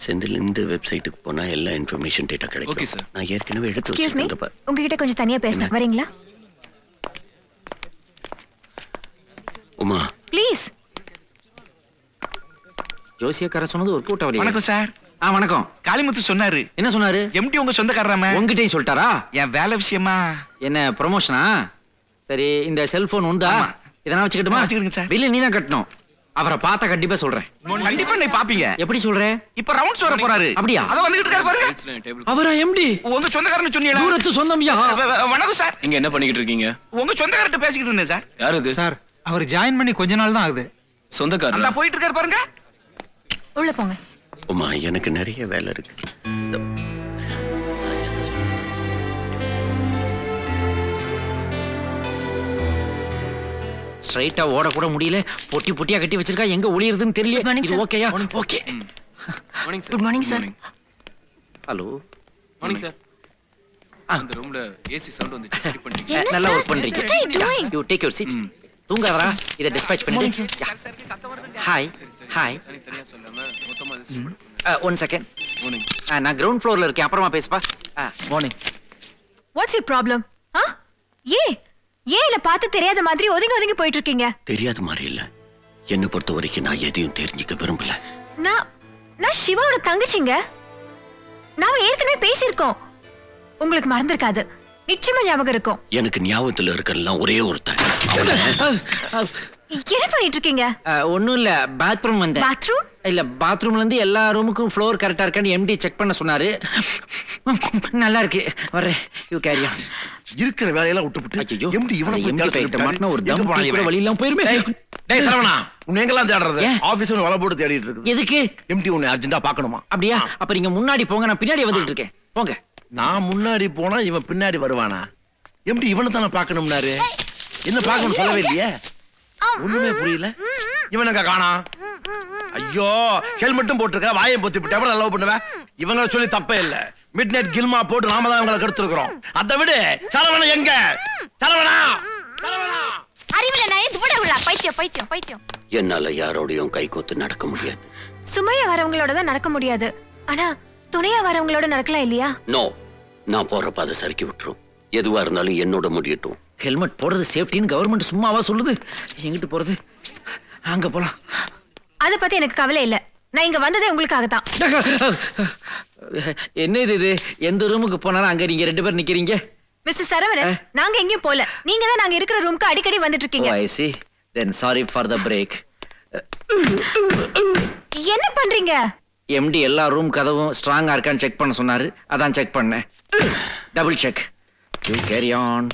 செந்தில் இந்த வெப்சைட்டுக்கு போனா எல்லா இன்ஃபர்மேஷன் டேட்டா கிடைக்கும். Okay sir. நான் ஏற்கனவே எடுத்து எக்ஸ்கியூஸ் மீ, வச்சிருக்கேன். உங்ககிட்ட கொஞ்சம் தனியா பேசணும், வரீங்களா? உமா ப்ளீஸ். ஜோசியக்கார சொன்னது ஒரு கூட்டம். வணக்கம் சார். வணக்கம். காளிமுத்து சொன்னாரு. என்ன சொன்னாரு? எம்டி உங்க சொந்தக்காரராம. உங்ககிட்டயும் சொல்லிட்டாரா? என் வேலை விஷயமா. என்ன ப்ரமோஷனா? சரி, இந்த செல்போன் உண்டா? இதை நான் வச்சுக்கிட்டுமா? வச்சுக்கிடுங்க சார். பில்லு நீ தான் கட்டணும். அவரை பார்த்தா கண்டிப்பா சொல்றேன். கண்டிப்பா நீ பாப்பீங்க. எப்படி சொல்றேன்? இப்ப ரவுண்ட்ஸ் வர போறாரு. அப்படியா? அத வந்துகிட்டு இருக்காரு பாருங்க. அவரா எம்டி? உங்க சொந்தக்காரன்னு சொன்னீங்களா? தூரத்து சொந்தம்யா. வணக்கம் சார். நீங்க என்ன பண்ணிக்கிட்டு இருக்கீங்க? உங்க சொந்தக்காரர்ட்ட பேசிக்கிட்டு இருந்தேன் சார். யார் இது? சார், அவர் ஜாயின் பண்ணி கொஞ்ச நாள் தான் ஆகுது. சொந்தக்காரர். அந்த போயிட்டு இருக்காரு பாருங்க. உள்ள போங்க. உமா எனக்கு நிறைய வேலை இருக்கு. ஸ்ட்ரைட்டா ஓட கூட முடியல. பொட்டி பொட்டியா கட்டி வச்சிருக்கா. எங்க ஒளியுறதுன்னு தெரியல. Good morning, இது sir. ஓகேயா? Okay. Morning sir. Good morning sir. Hello. Morning sir. அந்த ரூம்ல ஏசி சவுண்ட் வந்துச்சு. சரி பண்ணிட்டீங்க. என்ன நல்லா sir? ஒர்க் பண்றீங்க. What are you doing? You take your seat. தூங்காதடா. இத டிஸ்பேட்ச் பண்ணிடு. ஹாய். ஹாய். தனியா சொல்லாம மொத்தமா லிஸ்ட் பண்ணுங்க. One second. மார்னிங். நான் கிரவுண்ட் ஃப்ளோர்ல இருக்கேன். அப்புறமா பேசுப்பா. மார்னிங். What's your problem? ஏன் இல்ல பார்த்து தெரியாத மாதிரி ஒதுங்கி ஒதுங்கி போயிட்டு இருக்கீங்க? தெரியாத மாதிரி இல்ல. என்னை பொறுத்த வரைக்கும் நான் எதையும் தெரிஞ்சுக்க விரும்பல. நான் சிவாவோட தங்கச்சிங்க. நாம ஏற்கனவே பேசியிருக்கோம். உங்களுக்கு மறந்திருக்காது. நிச்சயமா ஞாபகம் இருக்கும். எனக்கு ஞாபகத்துல இருக்கலாம் ஒரே ஒருத்தன். என்ன பண்ணிட்டு இருக்கீங்க? ஒண்ணும் இல்ல, பாத்ரூம் வந்தேன். பாத்ரூம்? இல்ல, பாத்ரூம்ல இருந்து எல்லா ரூமுக்கும் ஃப்ளோர் கரெக்டா இருக்கான்னு எம்டி செக் பண்ண சொன்னாரு. நல்லா இருக்கு. வரேன். You carry on. இருக்கிற வேலையெல்லாம் விட்டுப்புட்டு ஐயோ, எம்டி இவனை போய் தேட சொல்லிட்டாரு. மாட்டினா ஒரு எங்க தம் போனான் கூட இவன்? வழி இல்லாம போயிருமே. டேய் சரவணா, உன்னை எங்கெல்லாம் தேடுறது? ஏன்? ஆபீஸ்ல வலை போட்டு தேடிட்டு இருக்குது. எதுக்கு? எம்டி உன்னை அர்ஜென்ட்டா பார்க்கணுமா? அப்படியா? அப்ப நீங்க முன்னாடி போங்க, நான் பின்னாடி வந்துட்டு இருக்கேன். போங்க. நான் முன்னாடி போனா இவன் பின்னாடி வருவானா? எம்டி இவனை தானே பார்க்கணும்னாரு. என்ன பார்க்கணும் சொல்லவே இல்லையே. ஒண்ணுமே புரியல. இவனங்க காணா? ஐயோ, ஹெல்மெட்டும் போட்டுருக்க, வாயை பொத்தி விட்டு எவ்வளவு லவ் பண்ணுவ? இவங்களை சொல்லி தப்பே இல்ல. மிட் நைட் கில்மா போட்டு நாம தான் இவங்களை கெடுத்துருக்கிறோம். அதை விட சரவணா எங்க? சரவணா, சரவணா. அறிவில நான் எது விட விட பைத்தியம் பைத்தியம் பைத்தியம். என்னால யாரோடையும் கை கோத்து நடக்க முடியாது. சுமையா வரவங்களோட தான் நடக்க முடியாது. ஆனா துணையா வரவங்களோட நடக்கலாம் இல்லையா? நோ, நான் போறப்ப அதை சறுக்கி விட்டுரும். எதுவா இருந்தாலும் என்னோட முடியட்டும். ஹெல்மெட் போடுறது சேஃப்டின்னு கவர்மெண்ட் சும்மாவா சொல்லுது? எங்கிட்டு போறது? அங்க போலாம். அத பத்தி எனக்கு கவலை இல்ல. நான் இங்க வந்ததே உங்களுக்காக தான். என்ன இது? எந்த ரூமுக்கு போனாலும் அங்க நீங்க ரெண்டு பேர் நிக்கிறீங்க. மிஸ்டர் சரவணன், நாங்க எங்கேயும் போல. நீங்க தான் நாங்க இருக்கிற ரூமுக்கு அடிக்கடி வந்துட்டு இருக்கீங்க. I see. Then sorry for the break. என்ன பண்றீங்க? MD எல்லா ரூம் கதவும் ஸ்ட்ராங்கா இருக்கான்னு செக் பண்ண சொன்னாரு. அதான் செக் பண்ணேன். Double check. You carry on.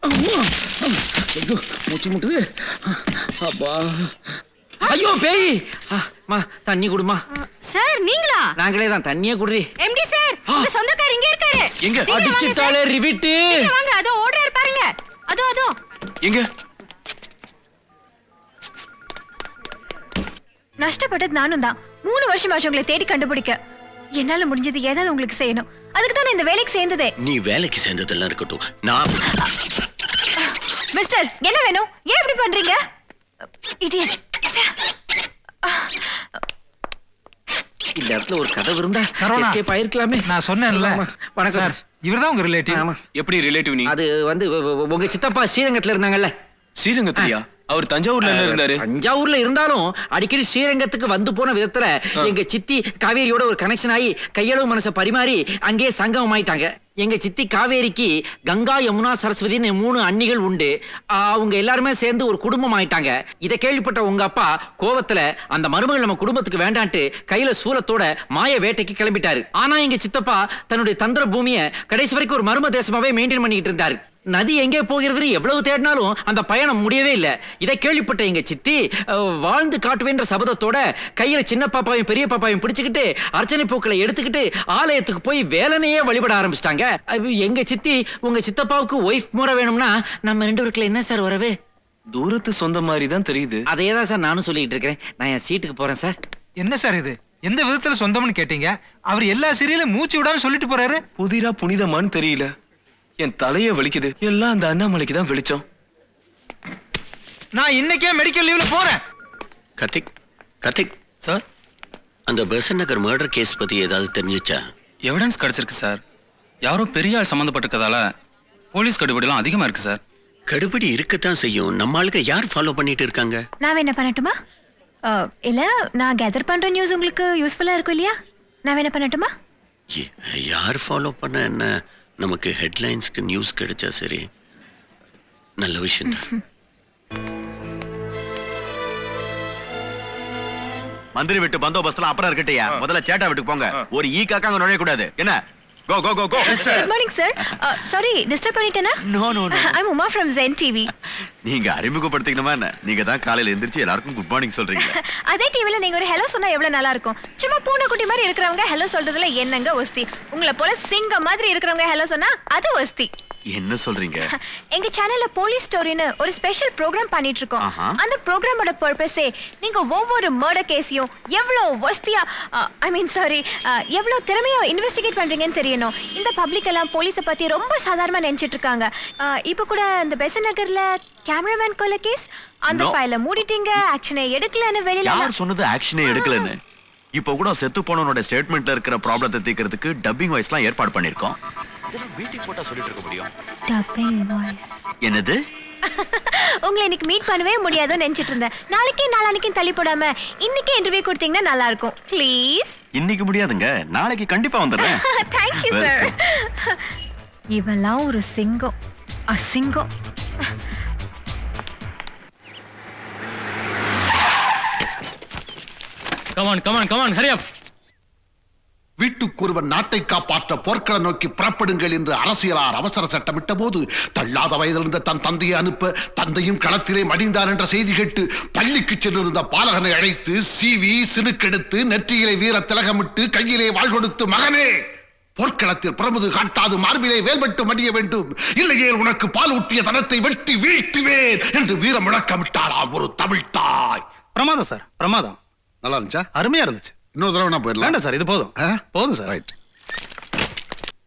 ஐயோ, மூச்சு முட்டுது. அப்பா. ஐயோ பேய். மா, தண்ணி குடுமா. சார் நீங்களா? நாங்களே தான். தண்ணியே குடுறி. MD சார், உங்க சொந்தக்காரர் இங்க இருக்காரு. எங்க? அடிச்சிட்டாலே ரிவிட்டு. வாங்க, அதோ ஓடுறாரு பாருங்க. அதோ எங்க? நஷ்டப்பட்டது நானும் தான். 3 வருஷமாச்சு உங்களை தேடி கண்டுபிடிக்க. என்னால முடிஞ்சது ஏதாவது உங்களுக்கு செய்யணும். அதுக்கு தான் இந்த வேலைக்கு சேர்ந்ததே. நீ வேலைக்கு சேர்ந்ததெல்லாம் இருக்கட்டும். நான் மிஸ்டர், என்ன வேணும்? ஏன் இப்படி பண்றீங்க? இடியட். இந்த இடத்துல ஒரு கதவு இருந்தா சரவணா, எஸ்கேப் ஆயிருக்கலாமே. நான் சொன்னேன்ல. வணக்கம் சார். இவர்தான் உங்க ரிலேட்டிவ். ஆமா. எப்படி ரிலேட்டிவ் நீ? அது வந்து உங்க சித்தப்பா ஸ்ரீரங்கத்துல இருந்தாங்கல்ல. ஸ்ரீரங்கத்திலயா? அவர் தஞ்சாவூர்ல என்ன இருந்தாரு? தஞ்சாவூர்ல இருந்தாலும் அடிக்கடி ஸ்ரீரங்கத்துக்கு வந்து போன விதத்துல எங்க சித்தி காவேரியோட ஒரு கனெக்ஷன் ஆகி கையளவு மனசை பரிமாறி அங்கேயே சங்கமம் ஆயிட்டாங்க. எங்க சித்தி காவேரிக்கு கங்கா, யமுனா, சரஸ்வதினு 3 அண்ணிகள் உண்டு. அவங்க எல்லாருமே சேர்ந்து ஒரு குடும்பம் ஆயிட்டாங்க. இதை கேள்விப்பட்ட உங்க அப்பா கோவத்துல அந்த மருமகள் நம்ம குடும்பத்துக்கு வேண்டான்ட்டு கையில சூலத்தோட மாய வேட்டைக்கு கிளம்பிட்டாரு. ஆனா எங்க சித்தப்பா தன்னுடைய தந்திர பூமியை கடைசி வரைக்கும் ஒரு மர்ம தேசமாவே மெயின்டைன் பண்ணிட்டு இருந்தாரு. நதி எங்கே போகிறது எவ்வளவு தேடினாலும் அந்த பயணம் முடியவே இல்லை. இதை கேள்விப்பட்ட எங்க சித்தி வாழ்ந்து காட்டுவேன்ற சபதத்தோட கையில சின்ன பாப்பாவையும் பெரிய பாப்பாவையும் பிடிச்சுக்கிட்டு அர்ச்சனை பூக்களை எடுத்துக்கிட்டு ஆலயத்துக்கு போய் வேலனையே வழிபட ஆரம்பிச்சிட்டாங்க. எங்க சித்தி உங்க சித்தப்பாவுக்கு ஒய்ஃப் முறை வேணும்னா நம்ம 2 பேருக்குள்ள என்ன சார் வரவே? தூரத்து சொந்த மாதிரி தான் தெரியுது. அதே தான் சார் நானும் சொல்லிட்டு இருக்கிறேன். நான் என் சீட்டுக்கு போறேன் சார். என்ன சார் இது? எந்த விதத்துல சொந்தம்னு கேட்டீங்க? அவர் எல்லா சீரியலும் மூச்சு விடாம சொல்லிட்டு போறாரு. புதிரா புனிதமான்னு தெரியல. என் தலைய வலிக்குது. எல்லாம் அந்த அண்ணாமலைக்கு தான் வெளிச்சம். நான் இன்னைக்கே மெடிக்கல் லீவ்ல போறேன். கார்த்திக், கார்த்திக் சார், அந்த பெசன் நகர் மர்டர் கேஸ் பத்தி ஏதாவது தெரிஞ்சுச்சா? எவிடன்ஸ் கிடைச்சிருக்கு சார். யாரோ பெரிய ஆள் சம்மந்தப்பட்டிருக்கதால போலீஸ் கடுபிடிலாம் அதிகமா இருக்கு சார். கடுபிடி இருக்கத்தான் செய்யும். நம்ம ஆளுங்க யார் ஃபாலோ பண்ணிட்டு இருக்காங்க? நான் என்ன பண்ணட்டுமா? இல்ல நான் கேதர் பண்ற நியூஸ் உங்களுக்கு யூஸ்ஃபுல்லா இருக்கும் இல்லையா? நான் என்ன பண்ணட்டுமா? யார் ஃபாலோ பண்ண என்ன, நமக்கு ஹெட்லைன்ஸ்க்கு நியூஸ் கிடைச்சா சரி. நல்ல விஷயம் தான். மந்திரி வீட்டு பந்தோபஸ்துலாம் அப்புறம் இருக்கட்டையா, முதல்ல சேட்டா வீட்டுக்கு போங்க. ஒரு ஈ காக்கா அங்க நுழைய கூடாது. என்ன? Go go go go. Good morning sir. Sorry disturb பண்ணிட்டேனா? No no no. I am Uma from Zen TV. நீங்க அறிமுகப்படுத்திக்கணுமா என்ன? நீங்க தான் காலையில எந்திரிச்சு எல்லாருக்கும் குட் மார்னிங் சொல்றீங்க. அதே டிவில நீங்க ஒரு ஹலோ சொன்னா எவ்வளவு நல்லா இருக்கும். சும்மா பூனைக்குட்டி மாதிரி இருக்கிறவங்க ஹலோ சொல்றதுல என்னங்க ஒஸ்தி? உங்களை போல சிங்கம் மாதிரி இருக்கிறவங்க ஹலோ சொன்னா அது ஒஸ்தி. என்ன சொல்றீங்க? எங்க சேனல்ல போலீஸ் ஸ்டோரின்னு ஒரு ஸ்பெஷல் ப்ரோக்ராம் பண்ணிட்டு இருக்கோம். அந்த ப்ரோக்ராமோட பர்பஸே நீங்க ஒவ்வொரு மர்டர் கேஸையும் எவ்வளவு வஸ்தியா எவ்வளவு திறமையா இன்வெஸ்டிகேட் பண்றீங்கன்னு தெரியணும். இந்த பப்ளிக் எல்லாம் போலீஸை பத்தி ரொம்ப சாதாரணமா நினைச்சிட்டு இருக்காங்க. இப்ப கூட இந்த பெசன் நகர்ல கேமராமேன் கொலை கேஸ், அந்த ஃபைலை மூடிட்டீங்க, ஆக்ஷனே எடுக்கலன்னு வெளியில. யார் சொன்னது ஆக்ஷனே எடுக்கலன்னு? இப்போ கூட செத்து போனவனோட ஸ்டேட்மெண்ட்ல இருக்கிற ப்ராப்ளத்தை தீர்க்கிறதுக்கு டப்பிங் வாய்ஸ்லாம் ஏற்பாடு பண்ணிருக்கோம். இதெல்லாம் மீட்டிங் போட்டா சொல்லிட்டு இருக்க முடியும். டப்பிங் வாய்ஸ் என்னது? உங்களை இன்னைக்கு மீட் பண்ணவே முடியாதுன்னு நினைச்சிட்டு இருந்தேன். நாளைக்கு தள்ளி போடாம இன்னைக்கே இன்டர்வியூ கொடுத்தீங்கன்னா நல்லா இருக்கும். ப்ளீஸ். இன்னைக்கு முடியாதுங்க, நாளைக்கு கண்டிப்பா வந்துடுறேன். Thank you sir. இவெல்லாம் ஒரு சிங்கம், அசிங்கம். Come on, hurry up. வீட்டுக்குருவன் நாட்டை காப்பாற்ற போர்க்களம் நோக்கி புறப்படுங்கள் என்று அரசியலார் அவசர சட்டமிட்ட போது தள்ளாத வயதிலிருந்த தன் தந்தையை அனுப்ப தந்தையும் களத்திலே மடிந்தார் என்ற செய்தி கேட்டு பள்ளிக்கு சென்றிருந்த பாலகனை அழைத்து சீவி சினுக்கெடுத்து நெற்றியிலே வீர திலகமிட்டு கையிலே வாழ் கொடுத்து, மகனே போர்க்களத்தில் பிரமுது காட்டாது மார்பிலே வேல்பட்டு மடிய வேண்டும், இல்லையே உனக்கு பால் ஊட்டிய தனத்தை வெட்டி வீழ்த்துவேன் என்று வீர முழக்கமிட்டாளாம் ஒரு தமிழ் தாய். பிரமாதம் சார், பிரமாதம். நல்லா இருந்துச்சா? அருமையா இருந்துச்சு. இன்னொரு தடவை நான் போயிடலாம். வேண்டாம் சார், இது போதும். போதும் sir. Right.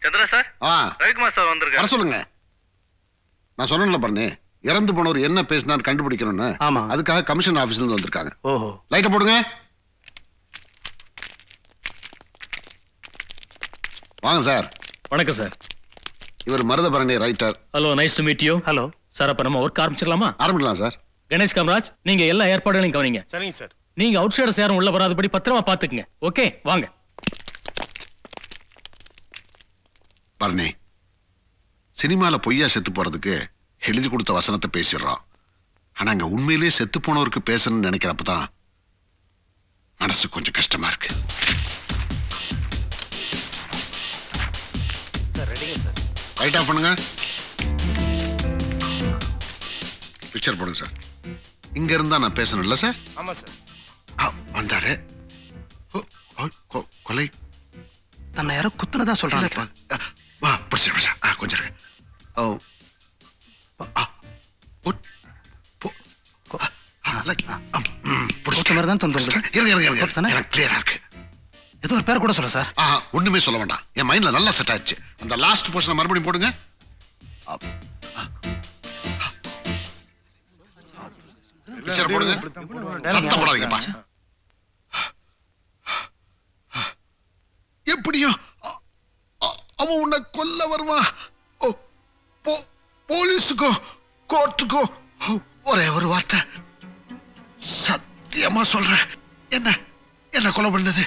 Chandra sir, Ravikumar sir வந்திருக்காரு. வர சொல்லுங்க. நான் சொன்னேன்ல பண்ணு, இறந்து போனவர் என்ன பேசினார் கண்டுபிடிக்கணும்னு. ஆமா. அதுக்காக கமிஷன் ஆபீஸ்ல இருந்து வந்திருக்காங்க. ஓஹோ. லைட்ட போடுங்க. வாங்க சார். வணக்கம் சார். இவர் Marudhabharani writer. Hello, nice to meet you. Hello sir, அப்ப நம்ம ஒர்க் ஆரம்பிச்சிடலாமா? ஆரம்பிக்கலாம் சார். கணேஷ் காமராஜ், நீங்க எல்லா ஏற்பாடுகளையும் கவனிங்க. சரிங்க சார். நீங்க அவுட் சைடர்ஸ் யாரும் உள்ள வராதபடி பத்திரமா பாத்துக்குங்க. ஓகே, வாங்க. பரணி, சினிமால பொய்யா செத்து போறதுக்கு எழுதி கொடுத்த வசனத்தை பேசிடுறோம். ஆனா அங்க உண்மையிலேயே செத்து போனவருக்கு பேசணும்னு நினைக்கிறப்பதான் மனசு கொஞ்சம் கஷ்டமா இருக்கு. ரைட் ஆஃப் பண்ணுங்க. பிக்சர் போடுங்க சார். இங்க இருந்தா நான் பேசணும் இல்ல சார்? ஆமா சார். வந்தாரு. கொலை தன்னை யாரோ குத்துனதா சொல்றாங்க. பிடிச்சிருப்பா சார். கொஞ்சம் இருக்கு. ஏதோ ஒரு பேர் கூட சொல்ல சார். ஒண்ணுமே சொல்ல வேண்டாம், என் மைண்ட்ல நல்லா செட் ஆச்சு. அந்த லாஸ்ட் போர்ஷன் மறுபடியும் போடுங்க. பிக்சர் போடுங்க. சத்தம் போடாதீங்கப்பா. எப்படியோ அவன் உன்னை கொல்ல வருவான். போலீஸுக்கும் கோர்ட்டுக்கும் ஒரே ஒரு வார்த்தை, சத்தியமா சொல்றேன், என்ன கொலை பண்ணது,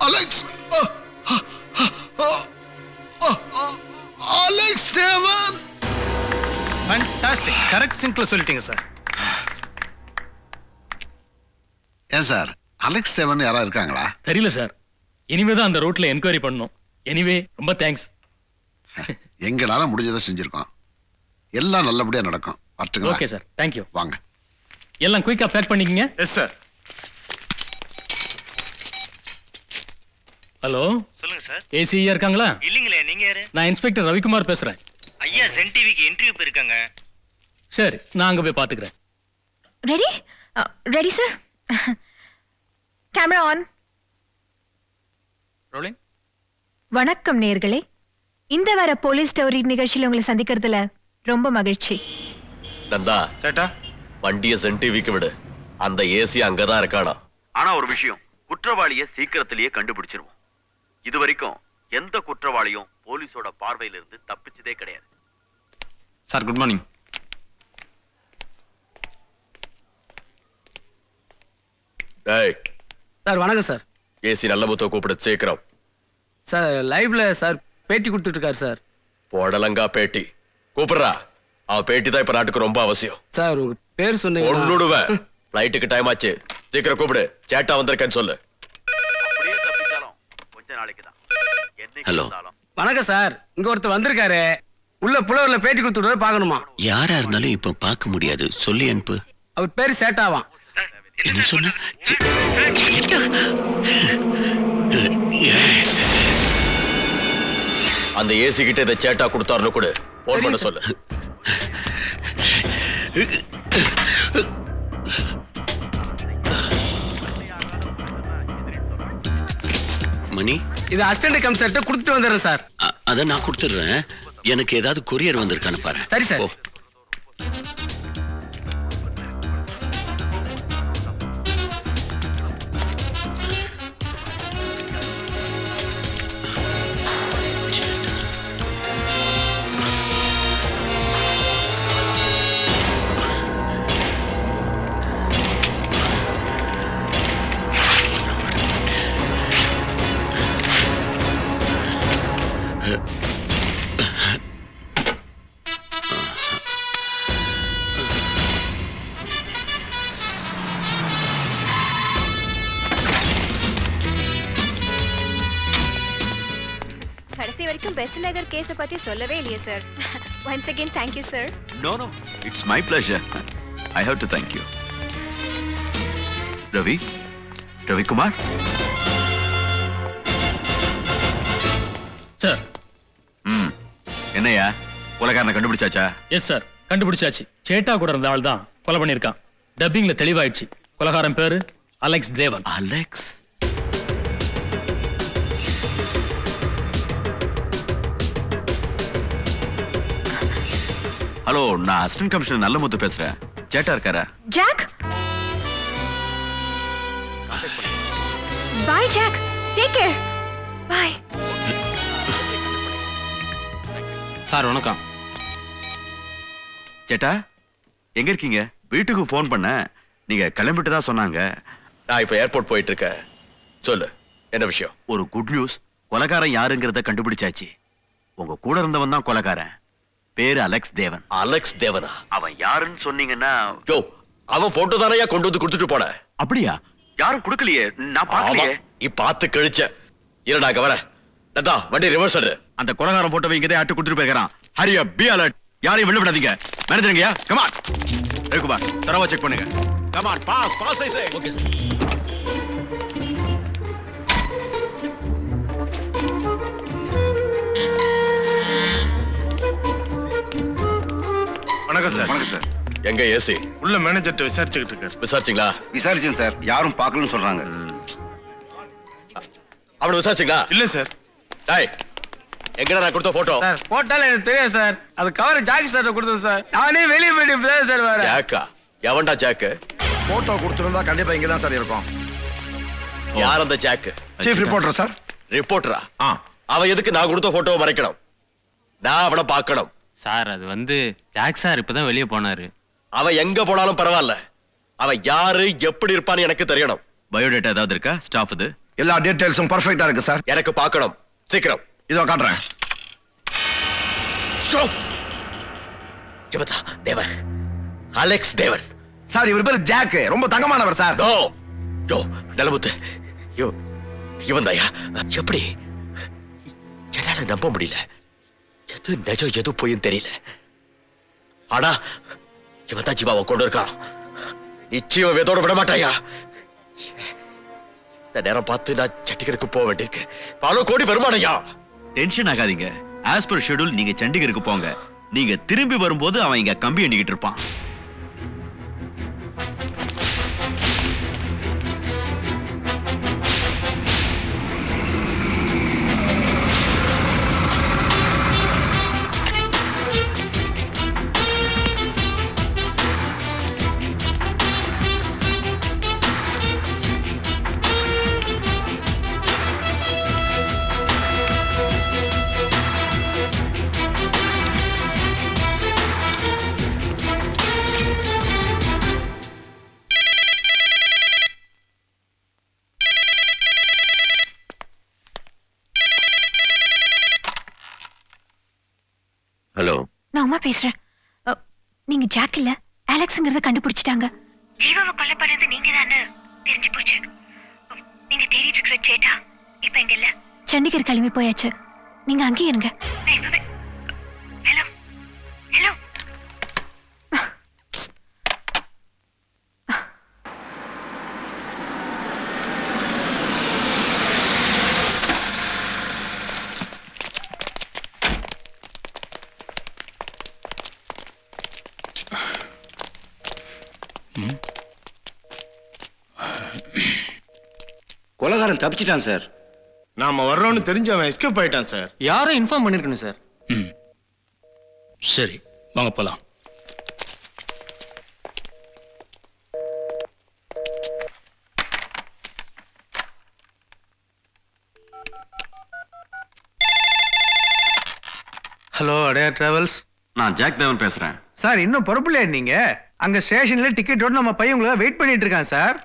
அலெக்ஸ், அலெக்ஸ் தேவன். ஃபேண்டாஸ்டிக், கரெக்ட் சிங்க்ல சொல்லிட்டீங்க சார். ஏன் சார், அலெக்ஸ் தேவன் யாரா இருக்காங்களா? தெரியல சார், இனிமேதான் அந்த ரூட்ல என்கொயரி பண்ணணும். எனிவே ரொம்ப தேங்க்ஸ். எங்களால முடிஞ்சதை செஞ்சிருக்கோம். எல்லாம் நல்லபடியா நடக்கும். வரட்டுங்களா? Okay sir, thank you. வாங்க. எல்லாம் குயிக்கா பேக் பண்ணிக்கங்க. Yes sir. ஹலோ, சொல்லுங்க சார். ஏசியா இருக்காங்களா? இல்லீங்களே, நீங்க யாரு? நான் இன்ஸ்பெக்டர் ரவிக்குமார் பேசுறேன். ஐயா Zen TVக்கு இன்டர்வியூ போயிருக்காங்க. சரி, நான் அங்க போய் பாத்துக்கிறேன். Ready? Ready sir. Camera on. Rolling. வணக்கம் நேயர்களே. இந்த வார போலீஸ் ஸ்டோரி நிகழ்ச்சியில உங்களை சந்திக்கிறதுல ரொம்ப மகிழ்ச்சி. நந்தா, சேட்டா, வண்டியை Zen TVக்கு விடு. அந்த ஏசி அங்கதான் இருக்கானா. ஆனா ஒரு விஷயம், குற்றவாளிய சீக்கிரத்திலேயே கண்டுபிடிச்சிருவோம். இது வரைக்கும் எந்த குற்றவாளியும் போலீஸோட பார்வையில இருந்து தப்பிச்சதே கிடையாது. Sir good morning. டேய் சார் வணக்கம் சார். ஏசி நல்ல முத்த கூப்பிடு சீக்கிரம். சார் லைவ்ல சார் பேட்டி கொடுத்துட்டு இருக்காரு சார். போடலங்கா பேட்டி கூப்பிடுறா. அவன் பேட்டி தான் இப்ப நாட்டுக்கு ரொம்ப அவசியம். சார் உங்க பேர் சொன்னீங்க. ஒன்னுடுவேன். ஃப்ளைட்டுக்கு டைம் ஆச்சு, சீக்கிரம் கூப்பிடு. சேட்டா வந்திருக்கேன்னு சொல்லு. அப்படியே தப்பிச்சாலும் கொஞ்ச நாளைக்கு தான். ஹலோ. வணக்கம் சார். இங்க ஒருத்தர் வந்திருக்காரு. உள்ள புலவர்ல பேட்டி கொடுத்துட்டு பார்க்கணுமா? யாரா இருந்தாலும் இப்ப பார்க்க முடியாது, சொல்லி அனுப்பு. அவர் பேரு சேட்டாவான். என்ன சொன்ன? அந்த ஏசி கிட்ட இதை சேட்டா கொடுத்தாருன்னு கூட போன் பண்ண சொல்லு. மணி, இது அசிஸ்டன்ட் கமிஷனர்ட்ட கொடுத்துட்டு வந்துடுறேன் சார். அத நான் கொடுத்துடுறேன். எனக்கு ஏதாவது கொரியர் வந்திருக்கான்னு பாரு. சரி சார். ஓ. கடைசி வரைக்கும் பெஸ்ட் நகர் கேஸ பத்தி சொல்லவே இல்லையே sir. Once again thank you sir. No, no. It's my pleasure. I have to thank you. Ravi Kumar? Sir. என்னையா கொலைகாரனை கண்டுபிடிச்சாச்சா? எஸ் சார், கண்டுபிடிச்சாச்சு. சேட்டா கூட இருந்த ஆள் தான் கொலை பண்ணியிருக்கான். டப்பிங்ல தெளிவாயிடுச்சு. கொலைகாரன் பேரு அலெக்ஸ் தேவன். அலெக்ஸ்? ஹலோ, நான் அசிஸ்டன்ட் கமிஷனர் நல்லமுத்து பேசுறேன். சேட்டா இருக்காரா? Jack. Bye Jack. Take care. Bye. Sir வணக்கம். சேட்டா எங்க இருக்கீங்க? வீட்டுக்கு போன் பண்ண, நீங்க கிளம்பிட்டு தான் சொன்னாங்க. நான் இப்ப ஏர்போர்ட் போயிட்டு இருக்கேன். சொல்லு, என்ன விஷயம்? ஒரு குட் நியூஸ். கொலைகாரன் யாருங்கிறத கண்டுபிடிச்சாச்சு. உங்க கூட இருந்தவன் தான் கொலைகாரன். பேரு அலெக்ஸ் தேவன். அலெக்ஸ் தேவனா? அவன் யாருன்னு சொன்னீங்கன்னா? யோ, அவன் போட்டோ தானையா கொண்டு வந்து கொடுத்துட்டு போன. அப்படியா? யாரும் கொடுக்கலையே, நான் பார்க்கலையே. நீ பார்த்து கழிச்ச. இருடா அங்க வர. நதா வண்டி ரிவர்ஸ் எடு. அந்த கொலைகாரன் போட்டோவை இங்கதே ஆட்டு கொடுத்துட்டு போய்க்கறான். ஹரி அப், பி அலர்ட். யாரையும் வெளிய விடாதீங்க. மேனேஜர்ங்கயா, கம் ஆன். ரகுமார், தரவா செக் பண்ணுங்க. Come on, boss I say. Okay sir. வணக்கம் சார். வணக்கம் சார். எங்க ஏசி? உள்ள மேனேஜர்ட்ட விசாரிச்சுக்கிட்டு இருக்காரு. விசாரிச்சீங்களா? விசாரிச்சேன் சார். யாரும் பார்க்கலன்னு சொல்றாங்க. அவனை விசாரிச்சீங்களா? இல்ல சார். டேய், எங்கடா நான் கொடுத்த போட்டோ? சார் போட்டால எனக்கு தெரியாது சார். அது கவர் ஜாக்கி சார் கொடுத்தது சார். நானே வெளிய போயிட்டு சார் வர. ஜாக்கா? எவன்டா ஜாக்கு? போட்டோ கொடுத்திருந்தா கண்டிப்பா இங்க தான் சார் இருக்கும். யார் அந்த ஜாக்கு? Chief reporter sir. ரிப்போர்ட்டரா? அவன் எதுக்கு நான் கொடுத்த போட்டோவை மறைக்கணும்? நான் அவனை பார்க்கணும். சார் அது வந்து ஜாக் சார் இப்பதான் வெளியே போனாரு. அவன் எங்க போனாலும் பரவாயில்ல. அவன் யாரு, எப்படி இருப்பான்னு எனக்கு தெரியணும். பயோடேட்டா ஏதாவது இருக்கா? ஸ்டாஃப் இது எல்லா டீடைல்ஸும் பெர்ஃபெக்ட்டா இருக்கு சார். எனக்கு பார்க்கணும். சீக்கிரம். இதோ காட்டுறேன். இவதா தேவன், அலெக்ஸ் தேவன். சார் இவர் பேர் ஜாக். ரொம்ப தங்கமானவர் சார். நோ யோ நலமுத்து, யோ இவன் தாயா? எப்படி? என்னால நம்ப முடியல. எது நிஜம் எது போயும் தெரியல. ஆனா இவன் தான் ஜீவாவை கொண்டு இருக்கான். நிச்சயம் வேதோட விட மாட்டாயா? இந்த நேரம் பார்த்து நான் சண்டிகருக்கு போக வேண்டியிருக்கு. பல கோடி வருமானையா? டென்ஷன் ஆகாதீங்க. ஆஸ் பர் ஷெட்யூல் நீங்க சண்டிகருக்கு போங்க. நீங்க திரும்பி வரும்போது அவன் இங்க கம்பி எண்ணிக்கிட்டு இருப்பான். சும்மா பேசுறேன். நீங்க ஜாக் இல்ல, அலெக்ஸ்ங்கறத கண்டுபிடிச்சிட்டாங்க. ஜீவாவை கொலை பண்ணது நீங்க தானே தெரிஞ்சு போச்சு. நீங்க தேடிட்டு இருக்கிற சேட்டா இப்ப எங்க இல்ல, சண்டிகர் கிளம்பி போயாச்சு. நீங்க அங்கேயே இருங்க. Hello hello. கொலகாரன் தப்பிச்சிட்டான் சார். நாம வர்றோம்னு தெரிஞ்சு அவன் எஸ்கேப் ஆயிட்டான் சார். யாரும் இன்ஃபார்ம் பண்ணிருக்கணும் சார். ம் சரி வாங்க போலாம். ஹலோ அடையா டிராவல்ஸ். நான் ஜாக் தேவன் பேசுறேன். சார் இன்னும் பொறுப்புலையா நீங்க? அங்க ஸ்டேஷன்ல டிக்கெட்டோட நம்ம பையன் உங்களுக்காக வெயிட் பண்ணிட்டு இருக்கான் சார்.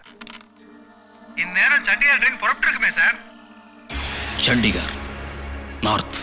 இந்நேரம் சண்டிகர் ட்ரெயின் புறப்பட்டு இருக்குமே சார். சண்டிகர் நார்த்.